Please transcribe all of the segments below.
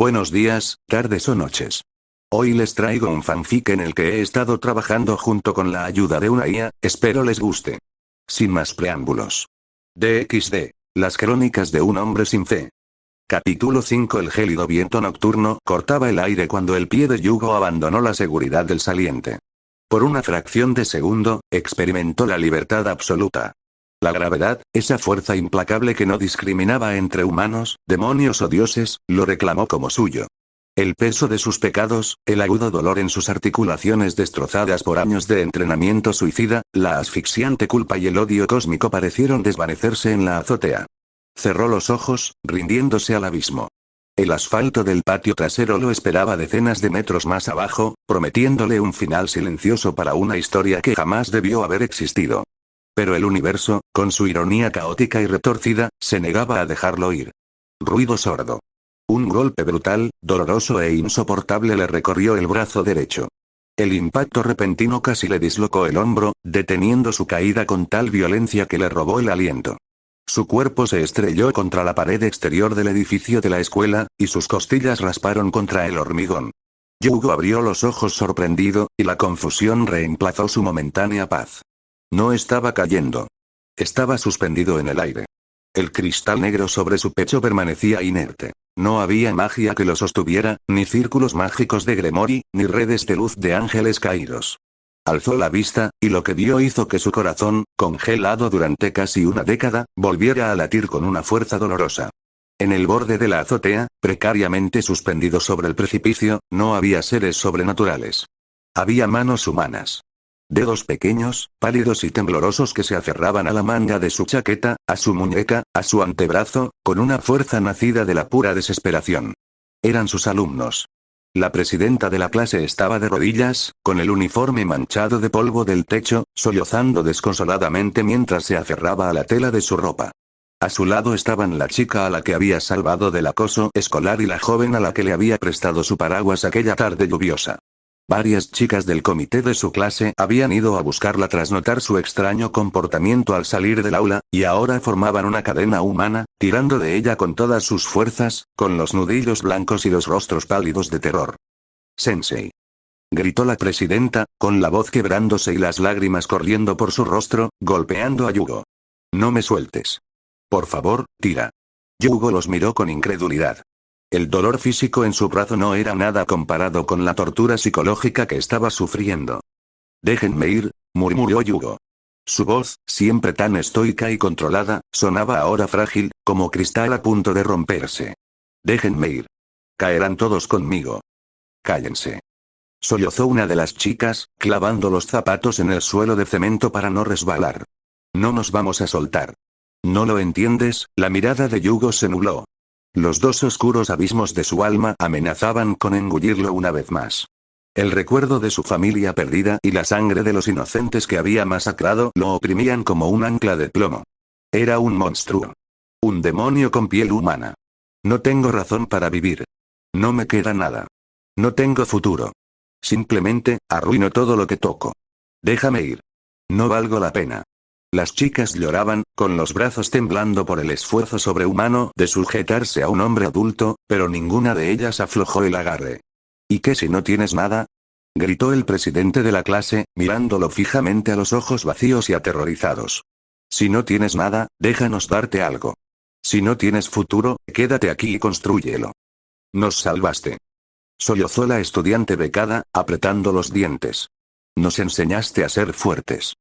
Buenos días, tardes o noches. Hoy les traigo un fanfic en el que he estado trabajando junto con la ayuda de una IA, espero les guste. Sin más preámbulos. DXD. Las crónicas de un hombre sin fe. Capítulo 5. El gélido viento nocturno cortaba el aire cuando el pie de Yugo abandonó la seguridad del saliente. Por una fracción de segundo, experimentó la libertad absoluta. La gravedad, esa fuerza implacable que no discriminaba entre humanos, demonios o dioses, lo reclamó como suyo. El peso de sus pecados, el agudo dolor en sus articulaciones destrozadas por años de entrenamiento suicida, la asfixiante culpa y el odio cósmico parecieron desvanecerse en la azotea. Cerró los ojos, rindiéndose al abismo. El asfalto del patio trasero lo esperaba decenas de metros más abajo, prometiéndole un final silencioso para una historia que jamás debió haber existido. Pero el universo, con su ironía caótica y retorcida, se negaba a dejarlo ir. Ruido sordo. Un golpe brutal, doloroso e insoportable le recorrió el brazo derecho. El impacto repentino casi le dislocó el hombro, deteniendo su caída con tal violencia que le robó el aliento. Su cuerpo se estrelló contra la pared exterior del edificio de la escuela, y sus costillas rasparon contra el hormigón. Yugo abrió los ojos sorprendido, y la confusión reemplazó su momentánea paz. No estaba cayendo. Estaba suspendido en el aire. El cristal negro sobre su pecho permanecía inerte. No había magia que lo sostuviera, ni círculos mágicos de Gremory, ni redes de luz de ángeles caídos. Alzó la vista, y lo que vio hizo que su corazón, congelado durante casi una década, volviera a latir con una fuerza dolorosa. En el borde de la azotea, precariamente suspendido sobre el precipicio, no había seres sobrenaturales. Había manos humanas. Dedos pequeños, pálidos y temblorosos que se aferraban a la manga de su chaqueta, a su muñeca, a su antebrazo, con una fuerza nacida de la pura desesperación. Eran sus alumnos. La presidenta de la clase estaba de rodillas, con el uniforme manchado de polvo del techo, sollozando desconsoladamente mientras se aferraba a la tela de su ropa. A su lado estaban la chica a la que había salvado del acoso escolar y la joven a la que le había prestado su paraguas aquella tarde lluviosa. Varias chicas del comité de su clase habían ido a buscarla tras notar su extraño comportamiento al salir del aula, y ahora formaban una cadena humana, tirando de ella con todas sus fuerzas, con los nudillos blancos y los rostros pálidos de terror. «Sensei», gritó la presidenta, con la voz quebrándose y las lágrimas corriendo por su rostro, golpeando a Yugo. «No me sueltes. Por favor, tira». Yugo los miró con incredulidad. El dolor físico en su brazo no era nada comparado con la tortura psicológica que estaba sufriendo. «Déjenme ir», murmuró Yugo. Su voz, siempre tan estoica y controlada, sonaba ahora frágil, como cristal a punto de romperse. «Déjenme ir. Caerán todos conmigo». «Cállense», sollozó una de las chicas, clavando los zapatos en el suelo de cemento para no resbalar. «No nos vamos a soltar». «¿No lo entiendes?». La mirada de Yugo se nubló. Los dos oscuros abismos de su alma amenazaban con engullirlo una vez más. El recuerdo de su familia perdida y la sangre de los inocentes que había masacrado lo oprimían como un ancla de plomo. Era un monstruo. Un demonio con piel humana. «No tengo razón para vivir. No me queda nada. No tengo futuro. Simplemente, arruino todo lo que toco. Déjame ir. No valgo la pena». Las chicas lloraban, con los brazos temblando por el esfuerzo sobrehumano de sujetarse a un hombre adulto, pero ninguna de ellas aflojó el agarre. «¿Y qué si no tienes nada?», gritó el presidente de la clase, mirándolo fijamente a los ojos vacíos y aterrorizados. «Si no tienes nada, déjanos darte algo. Si no tienes futuro, quédate aquí y constrúyelo. Nos salvaste». Sollozó la estudiante becada, apretando los dientes. «Nos enseñaste a ser fuertes.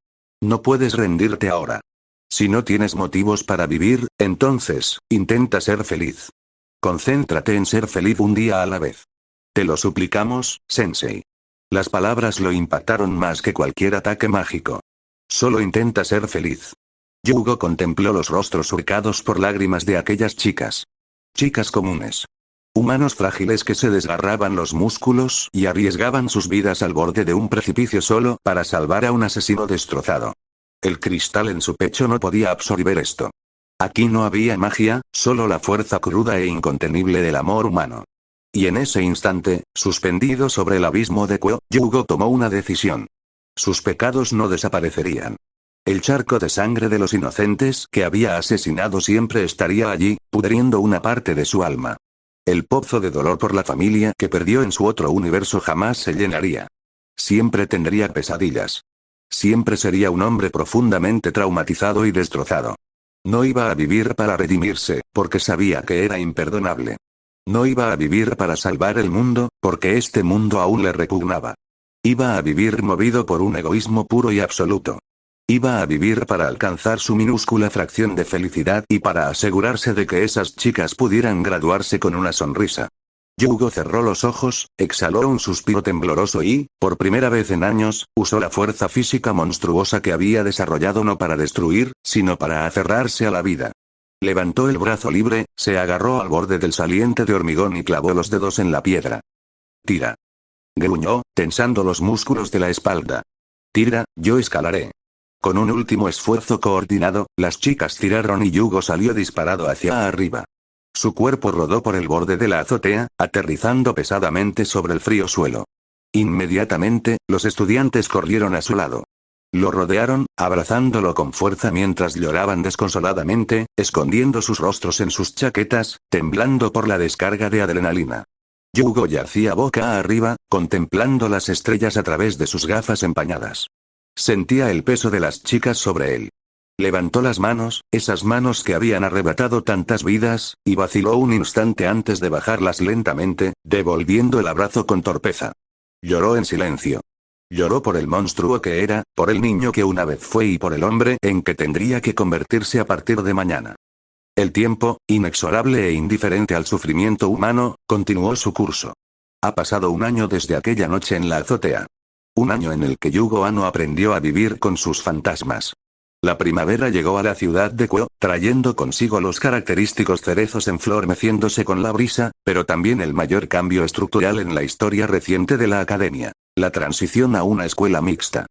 No puedes rendirte ahora. Si no tienes motivos para vivir, entonces, intenta ser feliz. Concéntrate en ser feliz un día a la vez. Te lo suplicamos, Sensei». Las palabras lo impactaron más que cualquier ataque mágico. «Solo intenta ser feliz». Yugo contempló los rostros surcados por lágrimas de aquellas chicas. Chicas comunes. Humanos frágiles que se desgarraban los músculos y arriesgaban sus vidas al borde de un precipicio solo para salvar a un asesino destrozado. El cristal en su pecho no podía absorber esto. Aquí no había magia, solo la fuerza cruda e incontenible del amor humano. Y en ese instante, suspendido sobre el abismo de Kuo, Yugo tomó una decisión. Sus pecados no desaparecerían. El charco de sangre de los inocentes que había asesinado siempre estaría allí, pudriendo una parte de su alma. El pozo de dolor por la familia que perdió en su otro universo jamás se llenaría. Siempre tendría pesadillas. Siempre sería un hombre profundamente traumatizado y destrozado. No iba a vivir para redimirse, porque sabía que era imperdonable. No iba a vivir para salvar el mundo, porque este mundo aún le repugnaba. Iba a vivir movido por un egoísmo puro y absoluto. Iba a vivir para alcanzar su minúscula fracción de felicidad y para asegurarse de que esas chicas pudieran graduarse con una sonrisa. Yugo cerró los ojos, exhaló un suspiro tembloroso y, por primera vez en años, usó la fuerza física monstruosa que había desarrollado no para destruir, sino para aferrarse a la vida. Levantó el brazo libre, se agarró al borde del saliente de hormigón y clavó los dedos en la piedra. Tira. Gruñó, tensando los músculos de la espalda. Tira, yo escalaré. Con un último esfuerzo coordinado, las chicas tiraron y Yugo salió disparado hacia arriba. Su cuerpo rodó por el borde de la azotea, aterrizando pesadamente sobre el frío suelo. Inmediatamente, los estudiantes corrieron a su lado. Lo rodearon, abrazándolo con fuerza mientras lloraban desconsoladamente, escondiendo sus rostros en sus chaquetas, temblando por la descarga de adrenalina. Yugo yacía boca arriba, contemplando las estrellas a través de sus gafas empañadas. Sentía el peso de las chicas sobre él. Levantó las manos, esas manos que habían arrebatado tantas vidas, y vaciló un instante antes de bajarlas lentamente, devolviendo el abrazo con torpeza. Lloró en silencio. Lloró por el monstruo que era, por el niño que una vez fue y por el hombre en que tendría que convertirse a partir de mañana. El tiempo, inexorable e indiferente al sufrimiento humano, continuó su curso. Ha pasado un año desde aquella noche en la azotea. Un año en el que Yugo Anno aprendió a vivir con sus fantasmas. La primavera llegó a la ciudad de Kuo, trayendo consigo los característicos cerezos en flor meciéndose con la brisa, pero también el mayor cambio estructural en la historia reciente de la academia: la transición a una escuela mixta.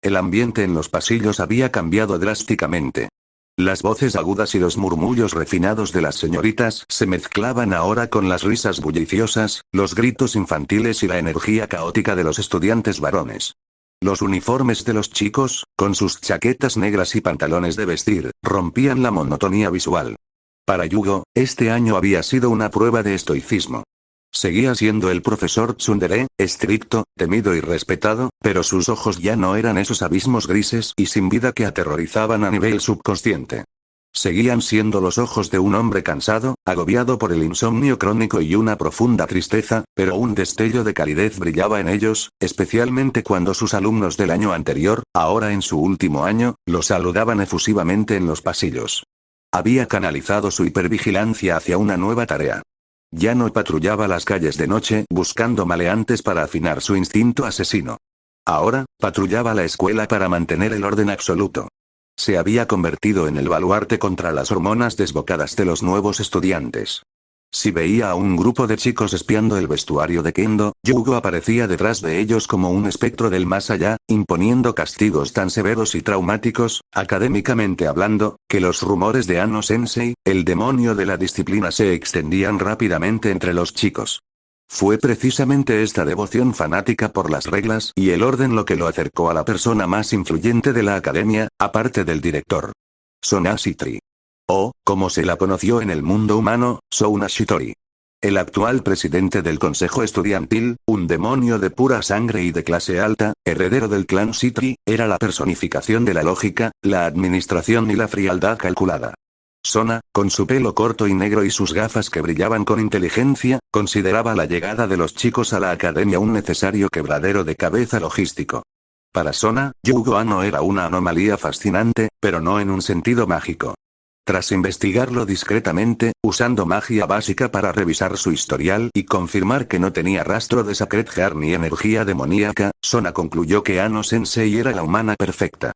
El ambiente en los pasillos había cambiado drásticamente. Las voces agudas y los murmullos refinados de las señoritas se mezclaban ahora con las risas bulliciosas, los gritos infantiles y la energía caótica de los estudiantes varones. Los uniformes de los chicos, con sus chaquetas negras y pantalones de vestir, rompían la monotonía visual. Para Yugo, este año había sido una prueba de estoicismo. Seguía siendo el profesor Tsundere, estricto, temido y respetado, pero sus ojos ya no eran esos abismos grises y sin vida que aterrorizaban a nivel subconsciente. Seguían siendo los ojos de un hombre cansado, agobiado por el insomnio crónico y una profunda tristeza, pero un destello de calidez brillaba en ellos, especialmente cuando sus alumnos del año anterior, ahora en su último año, lo saludaban efusivamente en los pasillos. Había canalizado su hipervigilancia hacia una nueva tarea. Ya no patrullaba las calles de noche buscando maleantes para afinar su instinto asesino. Ahora, patrullaba la escuela para mantener el orden absoluto. Se había convertido en el baluarte contra las hormonas desbocadas de los nuevos estudiantes. Si veía a un grupo de chicos espiando el vestuario de Kendo, Yugo aparecía detrás de ellos como un espectro del más allá, imponiendo castigos tan severos y traumáticos, académicamente hablando, que los rumores de Anno Sensei, el demonio de la disciplina, se extendían rápidamente entre los chicos. Fue precisamente esta devoción fanática por las reglas y el orden lo que lo acercó a la persona más influyente de la academia, aparte del director. Sona Shitri. O, como se la conoció en el mundo humano, Souna Shitori. El actual presidente del consejo estudiantil, un demonio de pura sangre y de clase alta, heredero del clan Shitri, era la personificación de la lógica, la administración y la frialdad calculada. Sona, con su pelo corto y negro y sus gafas que brillaban con inteligencia, consideraba la llegada de los chicos a la academia un necesario quebradero de cabeza logístico. Para Sona, Yugo Anno era una anomalía fascinante, pero no en un sentido mágico. Tras investigarlo discretamente, usando magia básica para revisar su historial y confirmar que no tenía rastro de Sacred Heart ni energía demoníaca, Sona concluyó que Anno Sensei era la humana perfecta.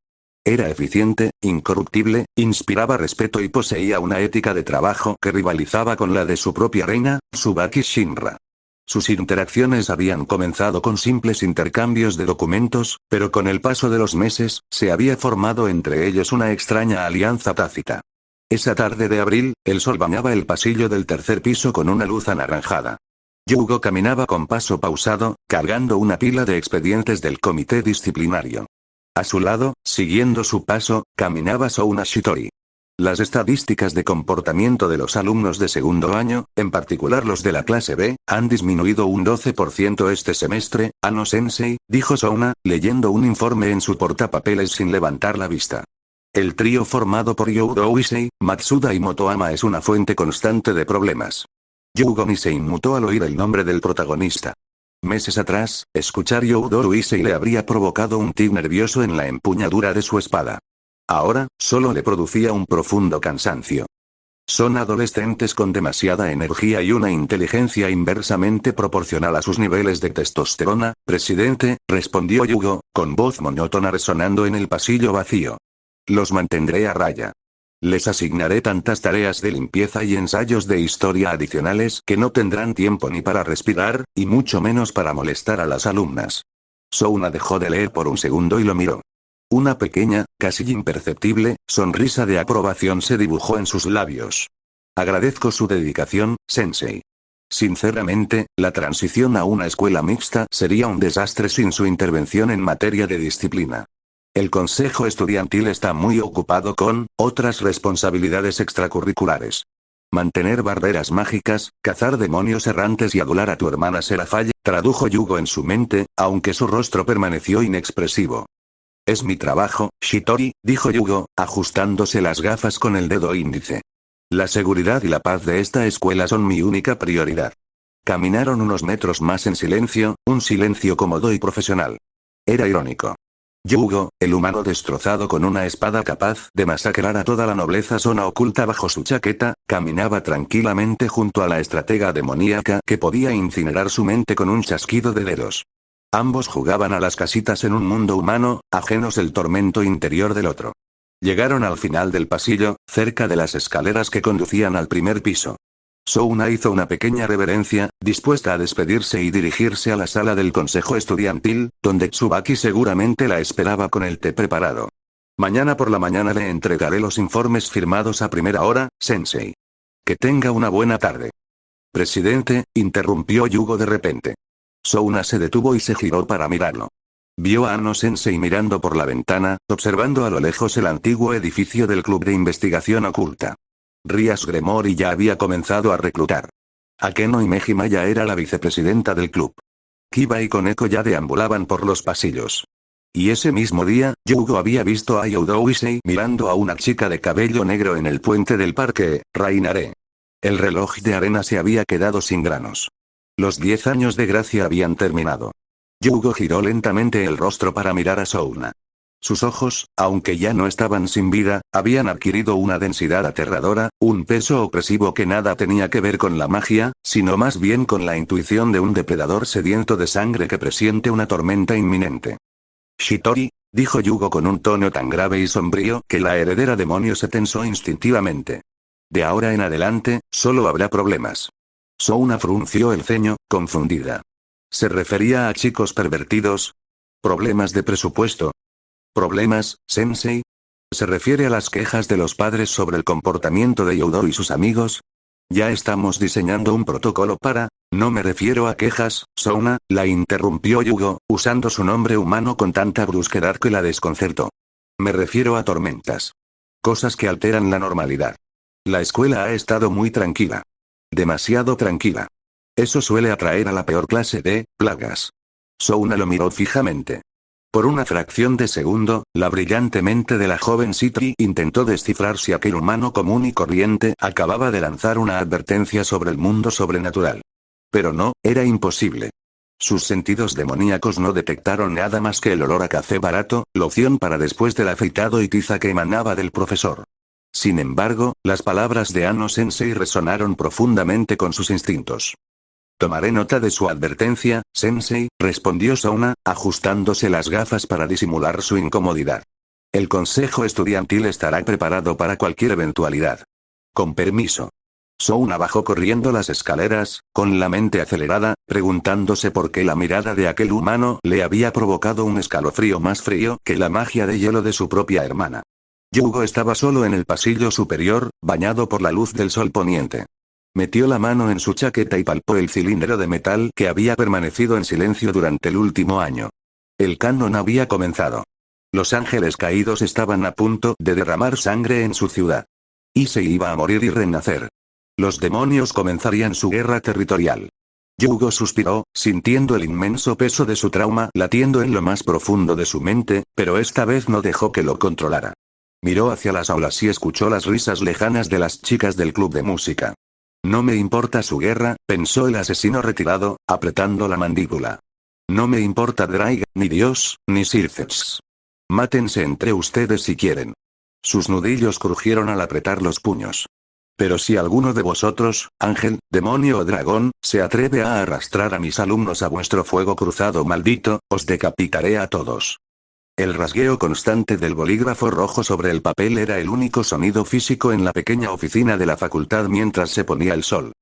Era eficiente, incorruptible, inspiraba respeto y poseía una ética de trabajo que rivalizaba con la de su propia reina, Tsubaki Shinra. Sus interacciones habían comenzado con simples intercambios de documentos, pero con el paso de los meses, se había formado entre ellos una extraña alianza tácita. Esa tarde de abril, el sol bañaba el pasillo del tercer piso con una luz anaranjada. Yugo caminaba con paso pausado, cargando una pila de expedientes del comité disciplinario. A su lado, siguiendo su paso, caminaba Souna Shitori. Las estadísticas de comportamiento de los alumnos de segundo año, en particular los de la clase B, han disminuido un 12% este semestre, Ano-sensei, dijo Souna, leyendo un informe en su portapapeles sin levantar la vista. El trío formado por Youdo Nisei, Matsuda y Motoama es una fuente constante de problemas. Yugo Nisei inmutó al oír el nombre del protagonista. Meses atrás, escuchar Youdo Nisei le habría provocado un tic nervioso en la empuñadura de su espada. Ahora, solo le producía un profundo cansancio. Son adolescentes con demasiada energía y una inteligencia inversamente proporcional a sus niveles de testosterona, presidente, respondió Yugo, con voz monótona resonando en el pasillo vacío. Los mantendré a raya. Les asignaré tantas tareas de limpieza y ensayos de historia adicionales que no tendrán tiempo ni para respirar, y mucho menos para molestar a las alumnas. Souna dejó de leer por un segundo y lo miró. Una pequeña, casi imperceptible, sonrisa de aprobación se dibujó en sus labios. Agradezco su dedicación, sensei. Sinceramente, la transición a una escuela mixta sería un desastre sin su intervención en materia de disciplina. El consejo estudiantil está muy ocupado con otras responsabilidades extracurriculares. Mantener barreras mágicas, cazar demonios errantes y adular a tu hermana Serafall, tradujo Yugo en su mente, aunque su rostro permaneció inexpresivo. Es mi trabajo, Shitori, dijo Yugo, ajustándose las gafas con el dedo índice. La seguridad y la paz de esta escuela son mi única prioridad. Caminaron unos metros más en silencio, un silencio cómodo y profesional. Era irónico. Yugo, el humano destrozado con una espada capaz de masacrar a toda la nobleza zona oculta bajo su chaqueta, caminaba tranquilamente junto a la estratega demoníaca que podía incinerar su mente con un chasquido de dedos. Ambos jugaban a las casitas en un mundo humano, ajenos del tormento interior del otro. Llegaron al final del pasillo, cerca de las escaleras que conducían al primer piso. Souna hizo una pequeña reverencia, dispuesta a despedirse y dirigirse a la sala del consejo estudiantil, donde Tsubaki seguramente la esperaba con el té preparado. Mañana por la mañana le entregaré los informes firmados a primera hora, sensei. Que tenga una buena tarde. Presidente, interrumpió Yugo de repente. Souna se detuvo y se giró para mirarlo. Vio a Ano-sensei mirando por la ventana, observando a lo lejos el antiguo edificio del Club de Investigación Oculta. Rias Gremori ya había comenzado a reclutar. Akeno y Mejima ya era la vicepresidenta del club. Kiba y Koneko ya deambulaban por los pasillos. Y ese mismo día, Yugo había visto a Youdo Nisei mirando a una chica de cabello negro en el puente del parque, Rainare. El reloj de arena se había quedado sin granos. Los 10 años de gracia habían terminado. Yugo giró lentamente el rostro para mirar a Souna. Sus ojos, aunque ya no estaban sin vida, habían adquirido una densidad aterradora, un peso opresivo que nada tenía que ver con la magia, sino más bien con la intuición de un depredador sediento de sangre que presiente una tormenta inminente. Shitori, dijo Yugo con un tono tan grave y sombrío que la heredera demonio se tensó instintivamente. De ahora en adelante, solo habrá problemas. Souna frunció el ceño, confundida. ¿Se refería a chicos pervertidos? ¿Problemas de presupuesto? ¿Problemas, sensei? ¿Se refiere a las quejas de los padres sobre el comportamiento de Youdo y sus amigos? Ya estamos diseñando un protocolo para... No me refiero a quejas, Souna, la interrumpió Yugo, usando su nombre humano con tanta brusquedad que la desconcertó. Me refiero a tormentas. Cosas que alteran la normalidad. La escuela ha estado muy tranquila. Demasiado tranquila. Eso suele atraer a la peor clase de plagas. Souna lo miró fijamente. Por una fracción de segundo, la brillante mente de la joven Shitori intentó descifrar si aquel humano común y corriente acababa de lanzar una advertencia sobre el mundo sobrenatural. Pero no, era imposible. Sus sentidos demoníacos no detectaron nada más que el olor a café barato, loción para después del afeitado y tiza que emanaba del profesor. Sin embargo, las palabras de Ano-sensei resonaron profundamente con sus instintos. Tomaré nota de su advertencia, sensei, respondió Souna, ajustándose las gafas para disimular su incomodidad. El consejo estudiantil estará preparado para cualquier eventualidad. Con permiso. Souna bajó corriendo las escaleras, con la mente acelerada, preguntándose por qué la mirada de aquel humano le había provocado un escalofrío más frío que la magia de hielo de su propia hermana. Yugo estaba solo en el pasillo superior, bañado por la luz del sol poniente. Metió la mano en su chaqueta y palpó el cilindro de metal que había permanecido en silencio durante el último año. El canon había comenzado. Los ángeles caídos estaban a punto de derramar sangre en su ciudad. Y se iba a morir y renacer. Los demonios comenzarían su guerra territorial. Yugo suspiró, sintiendo el inmenso peso de su trauma latiendo en lo más profundo de su mente, pero esta vez no dejó que lo controlara. Miró hacia las aulas y escuchó las risas lejanas de las chicas del club de música. No me importa su guerra, pensó el asesino retirado, apretando la mandíbula. No me importa Draiga, ni Dios, ni Circes. Mátense entre ustedes si quieren. Sus nudillos crujieron al apretar los puños. Pero si alguno de vosotros, ángel, demonio o dragón, se atreve a arrastrar a mis alumnos a vuestro fuego cruzado maldito, os decapitaré a todos. El rasgueo constante del bolígrafo rojo sobre el papel era el único sonido físico en la pequeña oficina de la facultad mientras se ponía el sol.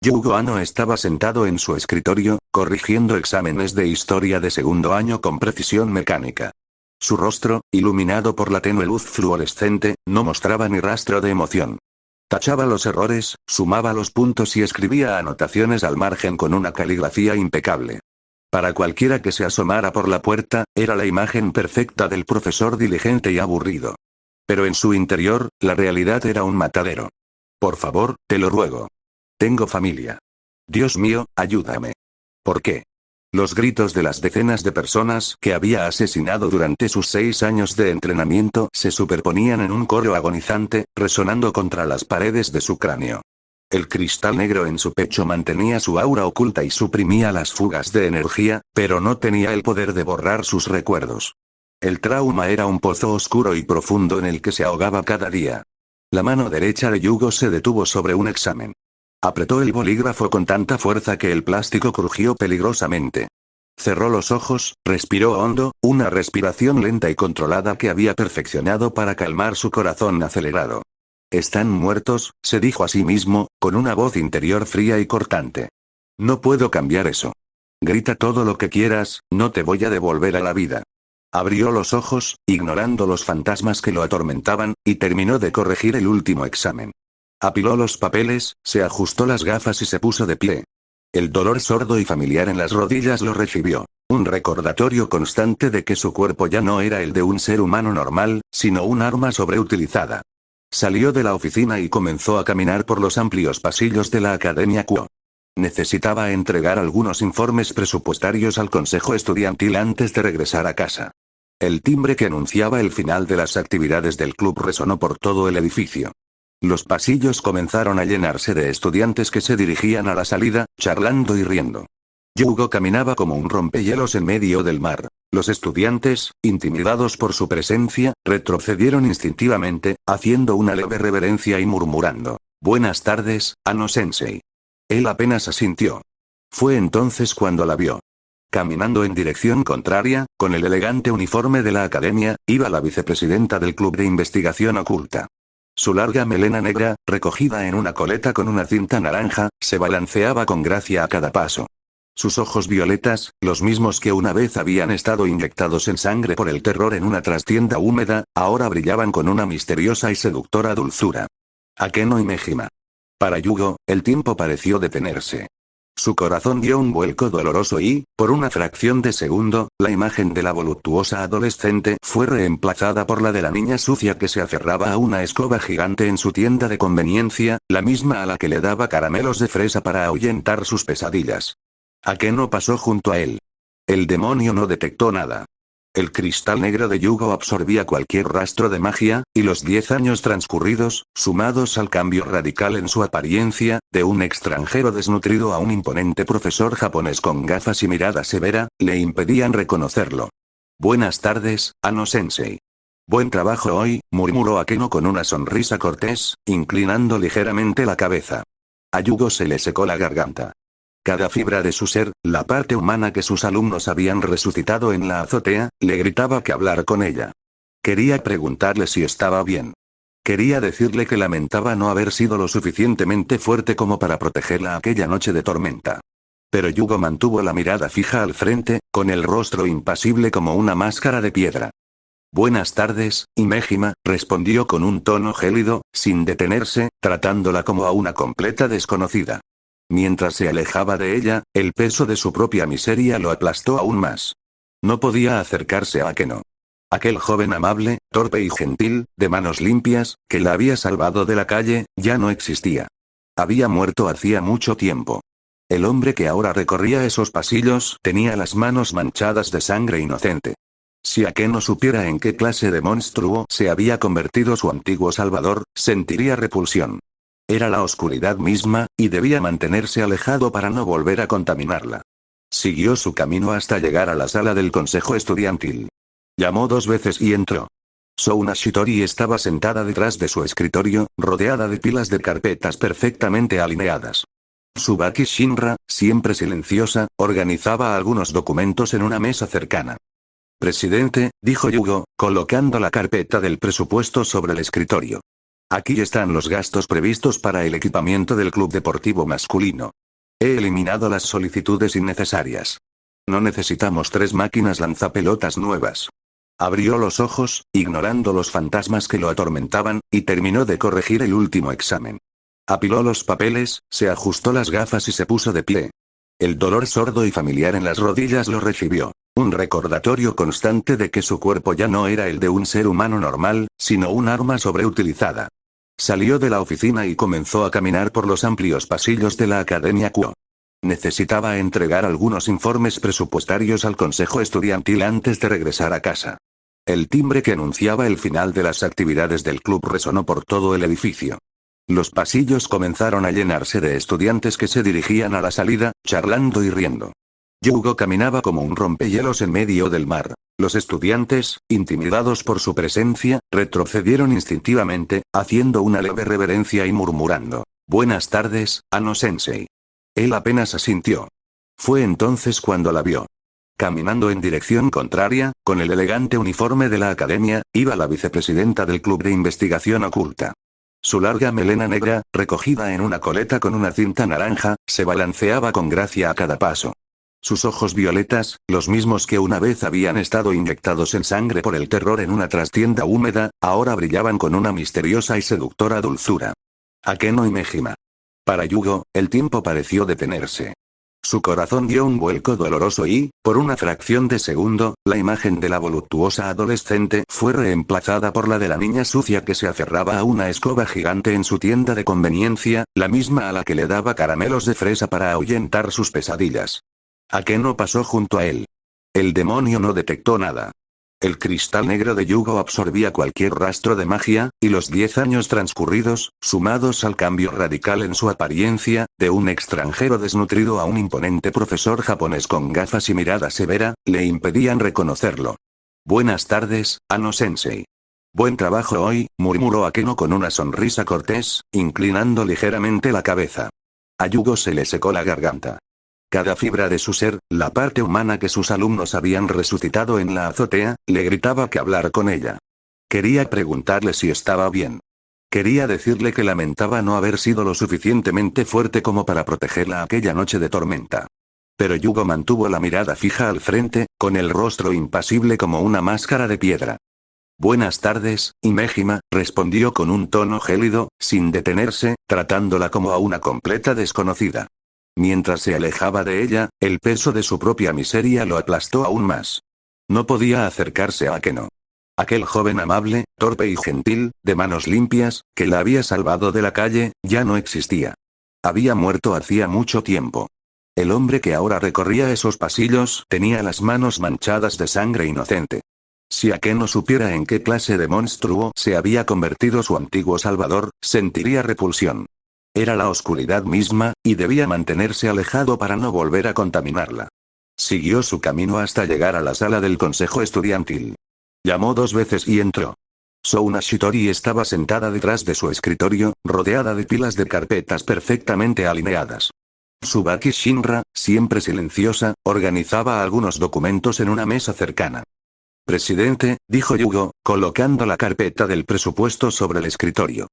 Yugo Anno estaba sentado en su escritorio, corrigiendo exámenes de historia de segundo año con precisión mecánica. Su rostro, iluminado por la tenue luz fluorescente, no mostraba ni rastro de emoción. Tachaba los errores, sumaba los puntos y escribía anotaciones al margen con una caligrafía impecable. Para cualquiera que se asomara por la puerta, era la imagen perfecta del profesor diligente y aburrido. Pero en su interior, la realidad era un matadero. Por favor, te lo ruego. Tengo familia. Dios mío, ayúdame. ¿Por qué? Los gritos de las decenas de personas que había asesinado durante sus 6 años de entrenamiento se superponían en un coro agonizante, resonando contra las paredes de su cráneo. El cristal negro en su pecho mantenía su aura oculta y suprimía las fugas de energía, pero no tenía el poder de borrar sus recuerdos. El trauma era un pozo oscuro y profundo en el que se ahogaba cada día. La mano derecha de Yugo se detuvo sobre un examen. Apretó el bolígrafo con tanta fuerza que el plástico crujió peligrosamente. Cerró los ojos, respiró hondo, una respiración lenta y controlada que había perfeccionado para calmar su corazón acelerado. Están muertos, se dijo a sí mismo, con una voz interior fría y cortante. No puedo cambiar eso. Grita todo lo que quieras, no te voy a devolver a la vida. Abrió los ojos, ignorando los fantasmas que lo atormentaban, y terminó de corregir el último examen. Apiló los papeles, se ajustó las gafas y se puso de pie. El dolor sordo y familiar en las rodillas lo recibió. Un recordatorio constante de que su cuerpo ya no era el de un ser humano normal, sino un arma sobreutilizada. Salió de la oficina y comenzó a caminar por los amplios pasillos de la Academia Kuo. Necesitaba entregar algunos informes presupuestarios al consejo estudiantil antes de regresar a casa. El timbre que anunciaba el final de las actividades del club resonó por todo el edificio. Los pasillos comenzaron a llenarse de estudiantes que se dirigían a la salida, charlando y riendo. Yugo caminaba como un rompehielos en medio del mar. Los estudiantes, intimidados por su presencia, retrocedieron instintivamente, haciendo una leve reverencia y murmurando: «Buenas tardes, Anno-sensei». Él apenas asintió. Fue entonces cuando la vio. Caminando en dirección contraria, con el elegante uniforme de la academia, iba la vicepresidenta del club de investigación oculta. Su larga melena negra, recogida en una coleta con una cinta naranja, se balanceaba con gracia a cada paso. Sus ojos violetas, los mismos que una vez habían estado inyectados en sangre por el terror en una trastienda húmeda, ahora brillaban con una misteriosa y seductora dulzura. Akeno y Mejima. Para Yugo, el tiempo pareció detenerse. Su corazón dio un vuelco doloroso y, por una fracción de segundo, la imagen de la voluptuosa adolescente fue reemplazada por la de la niña sucia que se aferraba a una escoba gigante en su tienda de conveniencia, la misma a la que le daba caramelos de fresa para ahuyentar sus pesadillas. Akeno pasó junto a él. El demonio no detectó nada. El cristal negro de Yugo absorbía cualquier rastro de magia, y los 10 años transcurridos, sumados al cambio radical en su apariencia, de un extranjero desnutrido a un imponente profesor japonés con gafas y mirada severa, le impedían reconocerlo. «Buenas tardes, Anno-sensei». «Buen trabajo hoy», murmuró Akeno con una sonrisa cortés, inclinando ligeramente la cabeza. A Yugo se le secó la garganta. Cada fibra de su ser, la parte humana que sus alumnos habían resucitado en la azotea, le gritaba que hablar con ella. Quería preguntarle si estaba bien. Quería decirle que lamentaba no haber sido lo suficientemente fuerte como para protegerla aquella noche de tormenta. Pero Yugo mantuvo la mirada fija al frente, con el rostro impasible como una máscara de piedra. «Buenas tardes, Himejima», respondió con un tono gélido, sin detenerse, tratándola como a una completa desconocida. Mientras se alejaba de ella, el peso de su propia miseria lo aplastó aún más. No podía acercarse a Akeno. Aquel joven amable, torpe y gentil, de manos limpias, que la había salvado de la calle, ya no existía. Había muerto hacía mucho tiempo. El hombre que ahora recorría esos pasillos tenía las manos manchadas de sangre inocente. Si Akeno supiera en qué clase de monstruo se había convertido su antiguo salvador, sentiría repulsión. Era la oscuridad misma, y debía mantenerse alejado para no volver a contaminarla. Siguió su camino hasta llegar a la sala del consejo estudiantil. Llamó 2 veces y entró. Souna Shitori estaba sentada detrás de su escritorio, rodeada de pilas de carpetas perfectamente alineadas. Tsubaki Shinra, siempre silenciosa, organizaba algunos documentos en una mesa cercana. Presidente, dijo Yugo, colocando la carpeta del presupuesto sobre el escritorio. Aquí están los gastos previstos para el equipamiento del club deportivo masculino. He eliminado las solicitudes innecesarias. No necesitamos 3 máquinas lanzapelotas nuevas. Abrió los ojos, ignorando los fantasmas que lo atormentaban, y terminó de corregir el último examen. Apiló los papeles, se ajustó las gafas y se puso de pie. El dolor sordo y familiar en las rodillas lo recibió. Un recordatorio constante de que su cuerpo ya no era el de un ser humano normal, sino un arma sobreutilizada. Salió de la oficina y comenzó a caminar por los amplios pasillos de la Academia Kuo. Necesitaba entregar algunos informes presupuestarios al consejo estudiantil antes de regresar a casa. El timbre que anunciaba el final de las actividades del club resonó por todo el edificio. Los pasillos comenzaron a llenarse de estudiantes que se dirigían a la salida, charlando y riendo. Yugo caminaba como un rompehielos en medio del mar. Los estudiantes, intimidados por su presencia, retrocedieron instintivamente, haciendo una leve reverencia y murmurando: «Buenas tardes, Ano-sensei». Él apenas asintió. Fue entonces cuando la vio. Caminando en dirección contraria, con el elegante uniforme de la academia, iba la vicepresidenta del club de investigación oculta. Su larga melena negra, recogida en una coleta con una cinta naranja, se balanceaba con gracia a cada paso. Sus ojos violetas, los mismos que una vez habían estado inyectados en sangre por el terror en una trastienda húmeda, ahora brillaban con una misteriosa y seductora dulzura. Akeno y Mejima. Para Yugo, el tiempo pareció detenerse. Su corazón dio un vuelco doloroso y, por una fracción de segundo, la imagen de la voluptuosa adolescente fue reemplazada por la de la niña sucia que se aferraba a una escoba gigante en su tienda de conveniencia, la misma a la que le daba caramelos de fresa para ahuyentar sus pesadillas. Akeno pasó junto a él. El demonio no detectó nada. El cristal negro de Yugo absorbía cualquier rastro de magia, y los 10 años transcurridos, sumados al cambio radical en su apariencia, de un extranjero desnutrido a un imponente profesor japonés con gafas y mirada severa, le impedían reconocerlo. «Buenas tardes, Ano-sensei». «Buen trabajo hoy», murmuró Akeno con una sonrisa cortés, inclinando ligeramente la cabeza. A Yugo se le secó la garganta. Cada fibra de su ser, la parte humana que sus alumnos habían resucitado en la azotea, le gritaba que hablar con ella. Quería preguntarle si estaba bien. Quería decirle que lamentaba no haber sido lo suficientemente fuerte como para protegerla aquella noche de tormenta. Pero Yugo mantuvo la mirada fija al frente, con el rostro impasible como una máscara de piedra. «Buenas tardes, Mejima», respondió con un tono gélido, sin detenerse, tratándola como a una completa desconocida. Mientras se alejaba de ella, el peso de su propia miseria lo aplastó aún más. No podía acercarse a Akeno. Aquel joven amable, torpe y gentil, de manos limpias, que la había salvado de la calle, ya no existía. Había muerto hacía mucho tiempo. El hombre que ahora recorría esos pasillos tenía las manos manchadas de sangre inocente. Si Akeno supiera en qué clase de monstruo se había convertido su antiguo salvador, sentiría repulsión. Era la oscuridad misma, y debía mantenerse alejado para no volver a contaminarla. Siguió su camino hasta llegar a la sala del consejo estudiantil. Llamó 2 veces y entró. Souna Shitori estaba sentada detrás de su escritorio, rodeada de pilas de carpetas perfectamente alineadas. Tsubaki Shinra, siempre silenciosa, organizaba algunos documentos en una mesa cercana. «Presidente», dijo Yugo, colocando la carpeta del presupuesto sobre el escritorio.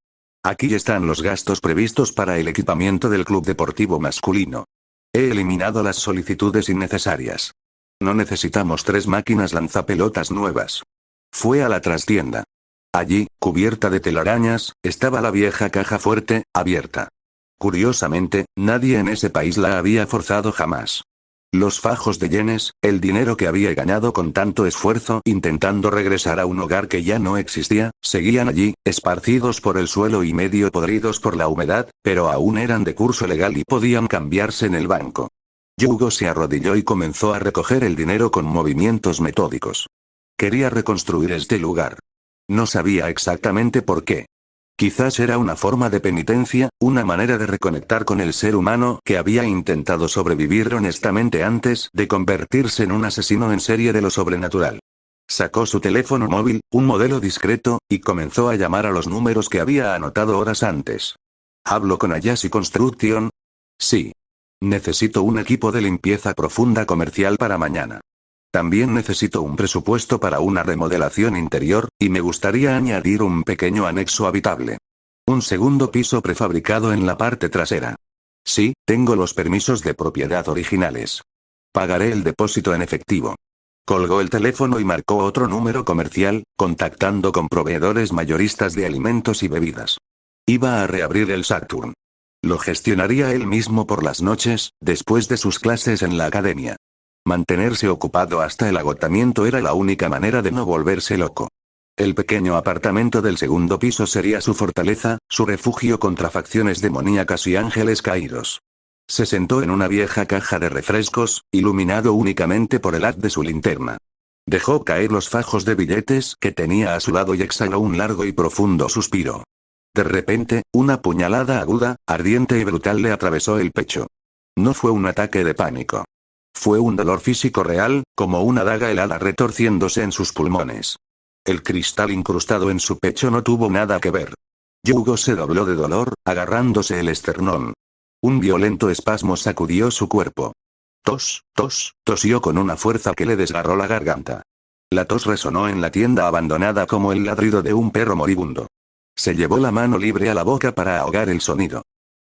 «Aquí están los gastos previstos para el equipamiento del club deportivo masculino. He eliminado las solicitudes innecesarias. No necesitamos 3 máquinas lanzapelotas nuevas». Fue a la trastienda. Allí, cubierta de telarañas, estaba la vieja caja fuerte, abierta. Curiosamente, nadie en ese país la había forzado jamás. Los fajos de yenes, el dinero que había ganado con tanto esfuerzo intentando regresar a un hogar que ya no existía, seguían allí, esparcidos por el suelo y medio podridos por la humedad, pero aún eran de curso legal y podían cambiarse en el banco. Yugo se arrodilló y comenzó a recoger el dinero con movimientos metódicos. Quería reconstruir este lugar. No sabía exactamente por qué. Quizás era una forma de penitencia, una manera de reconectar con el ser humano que había intentado sobrevivir honestamente antes de convertirse en un asesino en serie de lo sobrenatural. Sacó su teléfono móvil, un modelo discreto, y comenzó a llamar a los números que había anotado horas antes. ¿Hablo con Ayashi Construction? Sí. Necesito un equipo de limpieza profunda comercial para mañana. También necesito un presupuesto para una remodelación interior, y me gustaría añadir un pequeño anexo habitable. Un segundo piso prefabricado en la parte trasera. Sí, tengo los permisos de propiedad originales. Pagaré el depósito en efectivo. Colgó el teléfono y marcó otro número comercial, contactando con proveedores mayoristas de alimentos y bebidas. Iba a reabrir el Saturn. Lo gestionaría él mismo por las noches, después de sus clases en la academia. Mantenerse ocupado hasta el agotamiento era la única manera de no volverse loco. El pequeño apartamento del segundo piso sería su fortaleza, su refugio contra facciones demoníacas y ángeles caídos. Se sentó en una vieja caja de refrescos, iluminado únicamente por el haz de su linterna. Dejó caer los fajos de billetes que tenía a su lado y exhaló un largo y profundo suspiro. De repente, una puñalada aguda, ardiente y brutal le atravesó el pecho. No fue un ataque de pánico. Fue un dolor físico real, como una daga helada retorciéndose en sus pulmones. El cristal incrustado en su pecho no tuvo nada que ver. Yugo se dobló de dolor, agarrándose el esternón. Un violento espasmo sacudió su cuerpo. Tosió con una fuerza que le desgarró la garganta. La tos resonó en la tienda abandonada como el ladrido de un perro moribundo. Se llevó la mano libre a la boca para ahogar el sonido.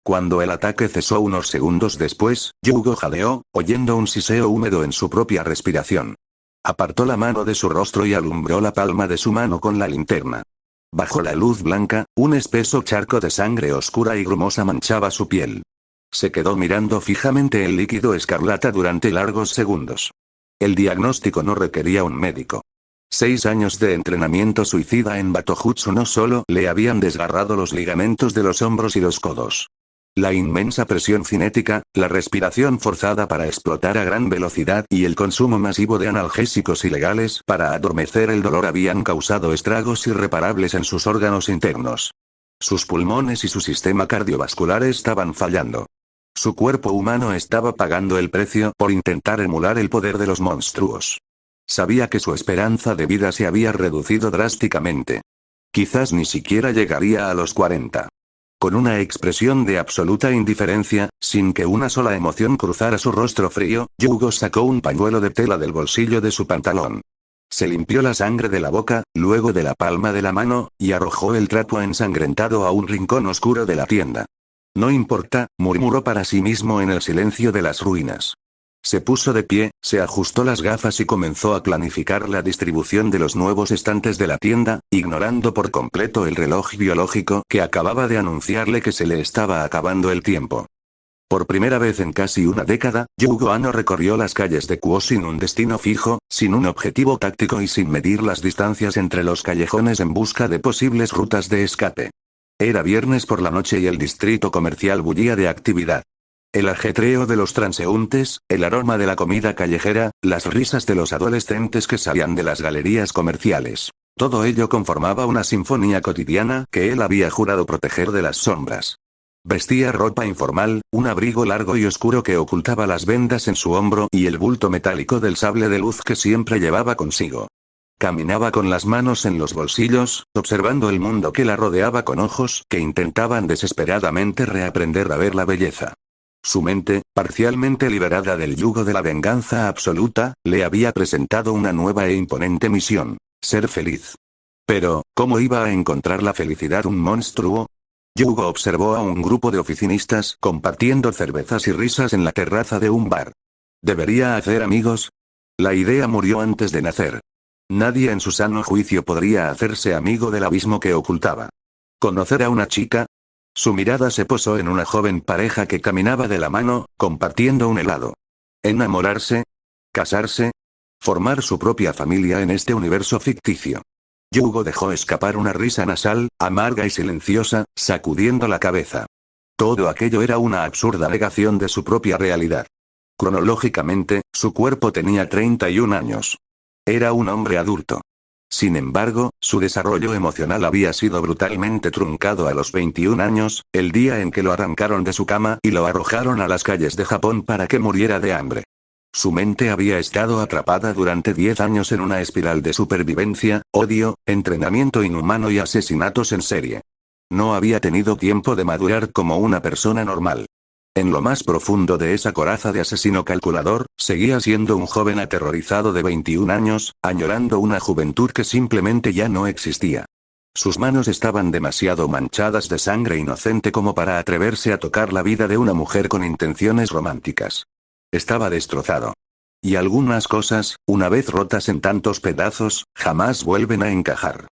Cuando el ataque cesó unos segundos después, Yugo jadeó, oyendo un siseo húmedo en su propia respiración. Apartó la mano de su rostro y alumbró la palma de su mano con la linterna. Bajo la luz blanca, un espeso charco de sangre oscura y grumosa manchaba su piel. Se quedó mirando fijamente el líquido escarlata durante largos segundos. El diagnóstico no requería un médico. 6 años de entrenamiento suicida en Batojutsu no solo le habían desgarrado los ligamentos de los hombros y los codos. La inmensa presión cinética, la respiración forzada para explotar a gran velocidad y el consumo masivo de analgésicos ilegales para adormecer el dolor habían causado estragos irreparables en sus órganos internos. Sus pulmones y su sistema cardiovascular estaban fallando. Su cuerpo humano estaba pagando el precio por intentar emular el poder de los monstruos. Sabía que su esperanza de vida se había reducido drásticamente. Quizás ni siquiera llegaría a los 40. Con una expresión de absoluta indiferencia, sin que una sola emoción cruzara su rostro frío, Yugo sacó un pañuelo de tela del bolsillo de su pantalón. Se limpió la sangre de la boca, luego de la palma de la mano, y arrojó el trapo ensangrentado a un rincón oscuro de la tienda. No importa, murmuró para sí mismo en el silencio de las ruinas. Se puso de pie, se ajustó las gafas y comenzó a planificar la distribución de los nuevos estantes de la tienda, ignorando por completo el reloj biológico que acababa de anunciarle que se le estaba acabando el tiempo. Por primera vez en casi una década, Yugo Anno recorrió las calles de Kuo sin un destino fijo, sin un objetivo táctico y sin medir las distancias entre los callejones en busca de posibles rutas de escape. Era viernes por la noche y el distrito comercial bullía de actividad. El ajetreo de los transeúntes, el aroma de la comida callejera, las risas de los adolescentes que salían de las galerías comerciales. Todo ello conformaba una sinfonía cotidiana que él había jurado proteger de las sombras. Vestía ropa informal, un abrigo largo y oscuro que ocultaba las vendas en su hombro y el bulto metálico del sable de luz que siempre llevaba consigo. Caminaba con las manos en los bolsillos, observando el mundo que la rodeaba con ojos que intentaban desesperadamente reaprender a ver la belleza. Su mente, parcialmente liberada del yugo de la venganza absoluta, le había presentado una nueva e imponente misión: ser feliz. Pero, ¿cómo iba a encontrar la felicidad un monstruo? Yugo observó a un grupo de oficinistas compartiendo cervezas y risas en la terraza de un bar. ¿Debería hacer amigos? La idea murió antes de nacer. Nadie en su sano juicio podría hacerse amigo del abismo que ocultaba. ¿Conocer a una chica? Su mirada se posó en una joven pareja que caminaba de la mano, compartiendo un helado. Enamorarse. Casarse. Formar su propia familia en este universo ficticio. Yugo dejó escapar una risa nasal, amarga y silenciosa, sacudiendo la cabeza. Todo aquello era una absurda negación de su propia realidad. Cronológicamente, su cuerpo tenía 31 años. Era un hombre adulto. Sin embargo, su desarrollo emocional había sido brutalmente truncado a los 21 años, el día en que lo arrancaron de su cama y lo arrojaron a las calles de Japón para que muriera de hambre. Su mente había estado atrapada durante 10 años en una espiral de supervivencia, odio, entrenamiento inhumano y asesinatos en serie. No había tenido tiempo de madurar como una persona normal. En lo más profundo de esa coraza de asesino calculador, seguía siendo un joven aterrorizado de 21 años, añorando una juventud que simplemente ya no existía. Sus manos estaban demasiado manchadas de sangre inocente como para atreverse a tocar la vida de una mujer con intenciones románticas. Estaba destrozado. Y algunas cosas, una vez rotas en tantos pedazos, jamás vuelven a encajar.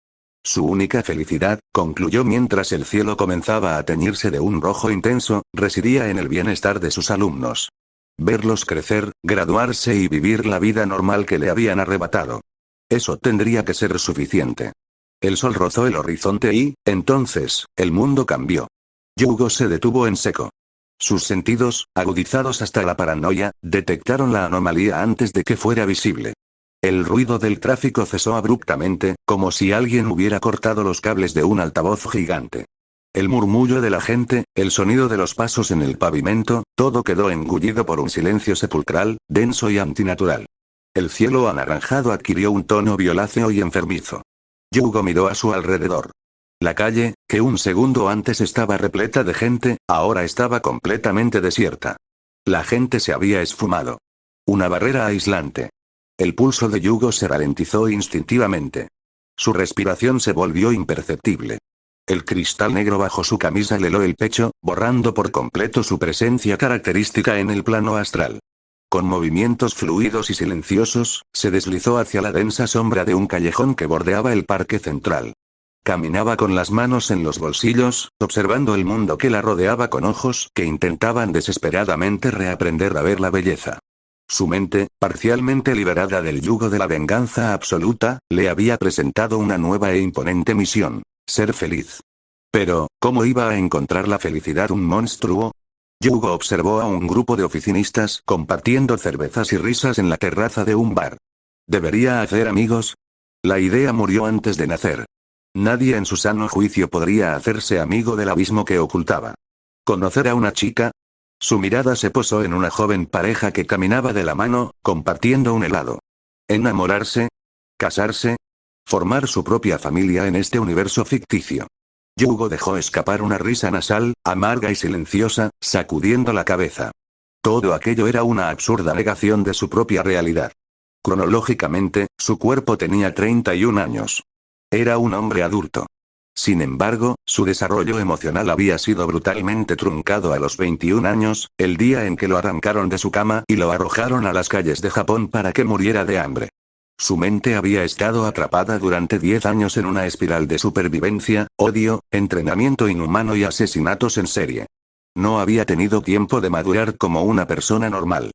Su única felicidad, concluyó mientras el cielo comenzaba a teñirse de un rojo intenso, residía en el bienestar de sus alumnos. Verlos crecer, graduarse y vivir la vida normal que le habían arrebatado. Eso tendría que ser suficiente. El sol rozó el horizonte y, entonces, el mundo cambió. Yugo se detuvo en seco. Sus sentidos, agudizados hasta la paranoia, detectaron la anomalía antes de que fuera visible. El ruido del tráfico cesó abruptamente, como si alguien hubiera cortado los cables de un altavoz gigante. El murmullo de la gente, el sonido de los pasos en el pavimento, todo quedó engullido por un silencio sepulcral, denso y antinatural. El cielo anaranjado adquirió un tono violáceo y enfermizo. Yugo miró a su alrededor. La calle, que un segundo antes estaba repleta de gente, ahora estaba completamente desierta. La gente se había esfumado. Una barrera aislante. El pulso de Yugo se ralentizó instintivamente. Su respiración se volvió imperceptible. El cristal negro bajo su camisa le heló el pecho, borrando por completo su presencia característica en el plano astral. Con movimientos fluidos y silenciosos, se deslizó hacia la densa sombra de un callejón que bordeaba el parque central. Caminaba con las manos en los bolsillos, observando el mundo que la rodeaba con ojos que intentaban desesperadamente reaprender a ver la belleza. Su mente, parcialmente liberada del yugo de la venganza absoluta, le había presentado una nueva e imponente misión: ser feliz. Pero, ¿cómo iba a encontrar la felicidad un monstruo? Yugo observó a un grupo de oficinistas compartiendo cervezas y risas en la terraza de un bar. ¿Debería hacer amigos? La idea murió antes de nacer. Nadie en su sano juicio podría hacerse amigo del abismo que ocultaba. ¿Conocer a una chica? Su mirada se posó en una joven pareja que caminaba de la mano, compartiendo un helado. ¿Enamorarse? ¿Casarse? Formar su propia familia en este universo ficticio. Yugo dejó escapar una risa nasal, amarga y silenciosa, sacudiendo la cabeza. Todo aquello era una absurda negación de su propia realidad. Cronológicamente, su cuerpo tenía 31 años. Era un hombre adulto. Sin embargo, su desarrollo emocional había sido brutalmente truncado a los 21 años, el día en que lo arrancaron de su cama y lo arrojaron a las calles de Japón para que muriera de hambre. Su mente había estado atrapada durante 10 años en una espiral de supervivencia, odio, entrenamiento inhumano y asesinatos en serie. No había tenido tiempo de madurar como una persona normal.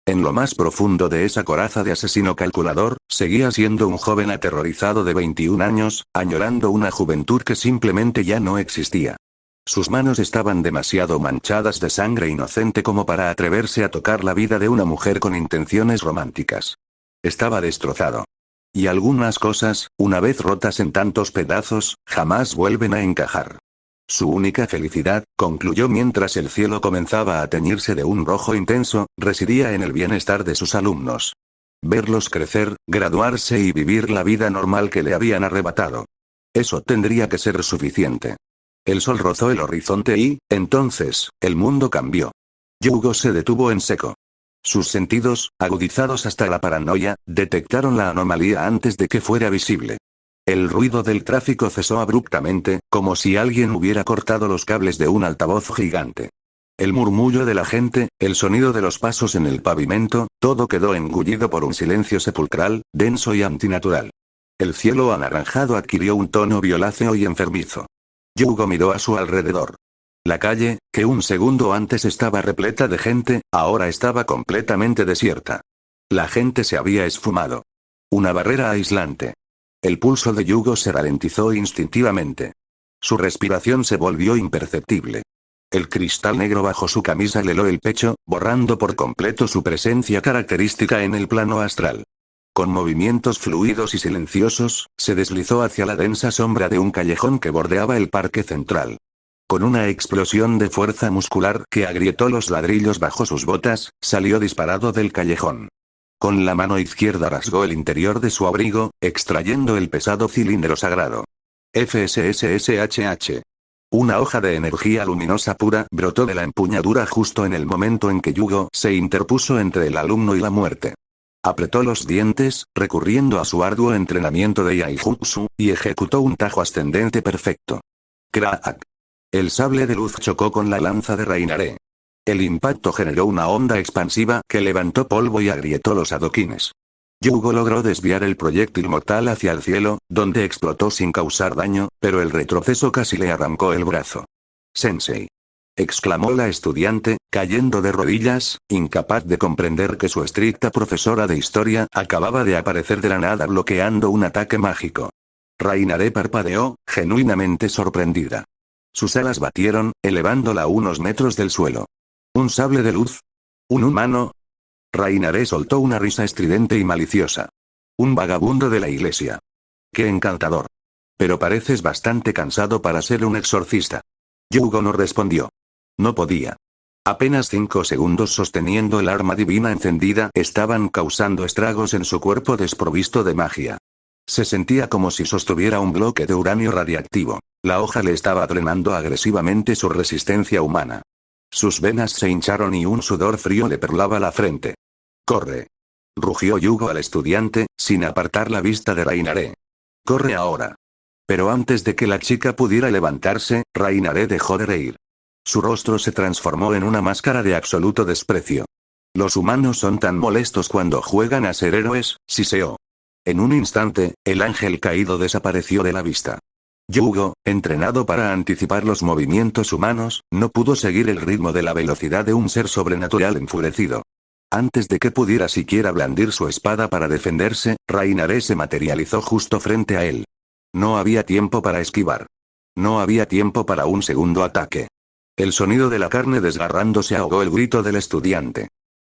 En lo más profundo de esa coraza de asesino calculador, seguía siendo un joven aterrorizado de 21 años, añorando una juventud que simplemente ya no existía. Sus manos estaban demasiado manchadas de sangre inocente como para atreverse a tocar la vida de una mujer con intenciones románticas. Estaba destrozado. Y algunas cosas, una vez rotas en tantos pedazos, jamás vuelven a encajar. Su única felicidad, concluyó mientras el cielo comenzaba a teñirse de un rojo intenso, residía en el bienestar de sus alumnos. Verlos crecer, graduarse y vivir la vida normal que le habían arrebatado. Eso tendría que ser suficiente. El sol rozó el horizonte y, entonces, el mundo cambió. Yugo se detuvo en seco. Sus sentidos, agudizados hasta la paranoia, detectaron la anomalía antes de que fuera visible. El ruido del tráfico cesó abruptamente, como si alguien hubiera cortado los cables de un altavoz gigante. El murmullo de la gente, el sonido de los pasos en el pavimento, todo quedó engullido por un silencio sepulcral, denso y antinatural. El cielo anaranjado adquirió un tono violáceo y enfermizo. Yugo miró a su alrededor. La calle, que un segundo antes estaba repleta de gente, ahora estaba completamente desierta. La gente se había esfumado. Una barrera aislante. El pulso de Yugo se ralentizó instintivamente. Su respiración se volvió imperceptible. El cristal negro bajo su camisa le heló el pecho, borrando por completo su presencia característica en el plano astral. Con movimientos fluidos y silenciosos, se deslizó hacia la densa sombra de un callejón que bordeaba el parque central. Con una explosión de fuerza muscular que agrietó los ladrillos bajo sus botas, salió disparado del callejón. Con la mano izquierda rasgó el interior de su abrigo, extrayendo el pesado cilindro sagrado. FSSSHH. Una hoja de energía luminosa pura brotó de la empuñadura justo en el momento en que Yugo se interpuso entre el alumno y la muerte. Apretó los dientes, recurriendo a su arduo entrenamiento de Yaijutsu, y ejecutó un tajo ascendente perfecto. ¡Crack! El sable de luz chocó con la lanza de Rainare. El impacto generó una onda expansiva que levantó polvo y agrietó los adoquines. Yugo logró desviar el proyectil mortal hacia el cielo, donde explotó sin causar daño, pero el retroceso casi le arrancó el brazo. «Sensei», exclamó la estudiante, cayendo de rodillas, incapaz de comprender que su estricta profesora de historia acababa de aparecer de la nada bloqueando un ataque mágico. Rainare parpadeó, genuinamente sorprendida. Sus alas batieron, elevándola a unos metros del suelo. ¿Un sable de luz? ¿Un humano? Rainare soltó una risa estridente y maliciosa. Un vagabundo de la iglesia. ¡Qué encantador! Pero pareces bastante cansado para ser un exorcista. Yugo no respondió. No podía. Apenas 5 segundos sosteniendo el arma divina encendida estaban causando estragos en su cuerpo desprovisto de magia. Se sentía como si sostuviera un bloque de uranio radiactivo. La hoja le estaba drenando agresivamente su resistencia humana. Sus venas se hincharon y un sudor frío le perlaba la frente. «¡Corre!», rugió Yugo al estudiante, sin apartar la vista de Rainare. «¡Corre ahora!». Pero antes de que la chica pudiera levantarse, Rainare dejó de reír. Su rostro se transformó en una máscara de absoluto desprecio. «Los humanos son tan molestos cuando juegan a ser héroes», siseó. En un instante, el ángel caído desapareció de la vista. Yugo, entrenado para anticipar los movimientos humanos, no pudo seguir el ritmo de la velocidad de un ser sobrenatural enfurecido. Antes de que pudiera siquiera blandir su espada para defenderse, Rainare se materializó justo frente a él. No había tiempo para esquivar. No había tiempo para un segundo ataque. El sonido de la carne desgarrándose ahogó el grito del estudiante.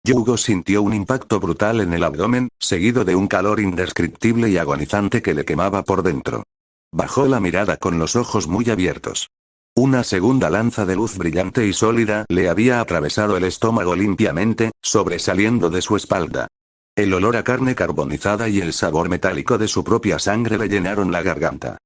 Yugo sintió un impacto brutal en el abdomen, seguido de un calor indescriptible y agonizante que le quemaba por dentro. Bajó la mirada con los ojos muy abiertos. Una segunda lanza de luz brillante y sólida le había atravesado el estómago limpiamente, sobresaliendo de su espalda. El olor a carne carbonizada y el sabor metálico de su propia sangre le llenaron la garganta.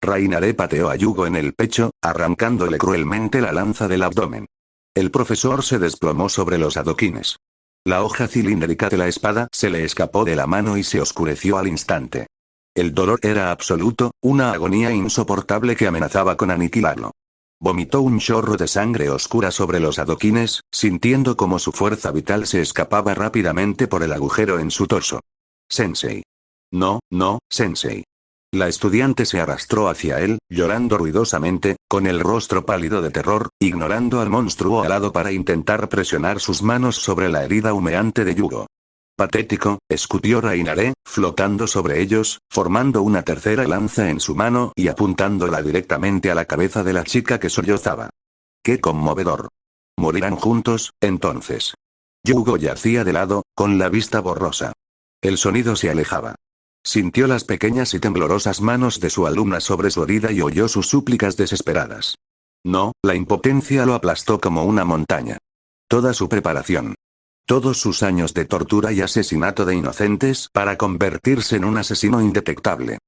Rainare pateó a Yugo en el pecho, arrancándole cruelmente la lanza del abdomen. El profesor se desplomó sobre los adoquines. La hoja cilíndrica de la espada se le escapó de la mano y se oscureció al instante. El dolor era absoluto, una agonía insoportable que amenazaba con aniquilarlo. Vomitó un chorro de sangre oscura sobre los adoquines, sintiendo como su fuerza vital se escapaba rápidamente por el agujero en su torso. «Sensei». «No, no, Sensei». La estudiante se arrastró hacia él, llorando ruidosamente, con el rostro pálido de terror, ignorando al monstruo alado para intentar presionar sus manos sobre la herida humeante de Yugo. «Patético», escutió Rainare, flotando sobre ellos, formando una tercera lanza en su mano y apuntándola directamente a la cabeza de la chica que sollozaba. «¡Qué conmovedor! Morirán juntos, entonces». Yugo yacía de lado, con la vista borrosa. El sonido se alejaba. Sintió las pequeñas y temblorosas manos de su alumna sobre su herida y oyó sus súplicas desesperadas. No, la impotencia lo aplastó como una montaña. Toda su preparación. Todos sus años de tortura y asesinato de inocentes para convertirse en un asesino indetectable.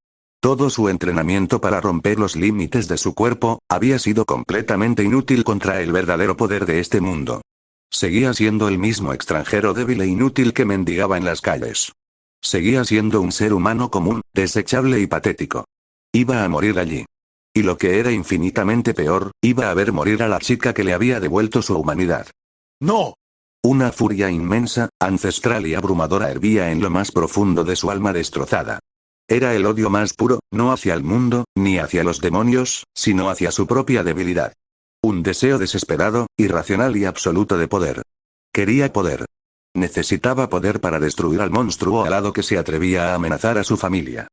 Todo su entrenamiento para romper los límites de su cuerpo, había sido completamente inútil contra el verdadero poder de este mundo. Seguía siendo el mismo extranjero débil e inútil que mendigaba en las calles. Seguía siendo un ser humano común, desechable y patético. Iba a morir allí. Y lo que era infinitamente peor, iba a ver morir a la chica que le había devuelto su humanidad. ¡No! Una furia inmensa, ancestral y abrumadora hervía en lo más profundo de su alma destrozada. Era el odio más puro, no hacia el mundo, ni hacia los demonios, sino hacia su propia debilidad. Un deseo desesperado, irracional y absoluto de poder. Quería poder. Necesitaba poder para destruir al monstruo alado que se atrevía a amenazar a su familia.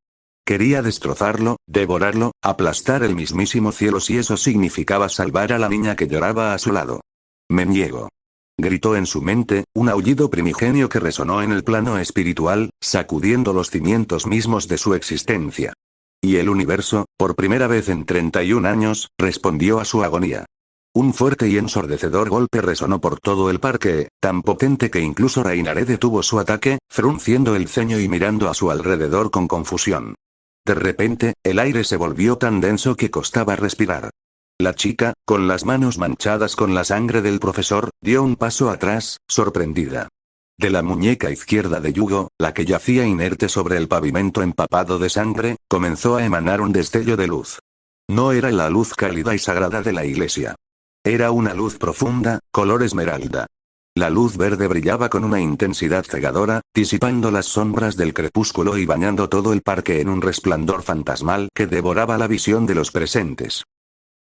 Quería destrozarlo, devorarlo, aplastar el mismísimo cielo si eso significaba salvar a la niña que lloraba a su lado. Me niego. Gritó en su mente, un aullido primigenio que resonó en el plano espiritual, sacudiendo los cimientos mismos de su existencia. Y el universo, por primera vez en 31 años, respondió a su agonía. Un fuerte y ensordecedor golpe resonó por todo el parque, tan potente que incluso Rainare detuvo su ataque, frunciendo el ceño y mirando a su alrededor con confusión. De repente, el aire se volvió tan denso que costaba respirar. La chica, con las manos manchadas con la sangre del profesor, dio un paso atrás, sorprendida. De la muñeca izquierda de Yugo, la que yacía inerte sobre el pavimento empapado de sangre, comenzó a emanar un destello de luz. No era la luz cálida y sagrada de la iglesia. Era una luz profunda, color esmeralda. La luz verde brillaba con una intensidad cegadora, disipando las sombras del crepúsculo y bañando todo el parque en un resplandor fantasmal que devoraba la visión de los presentes.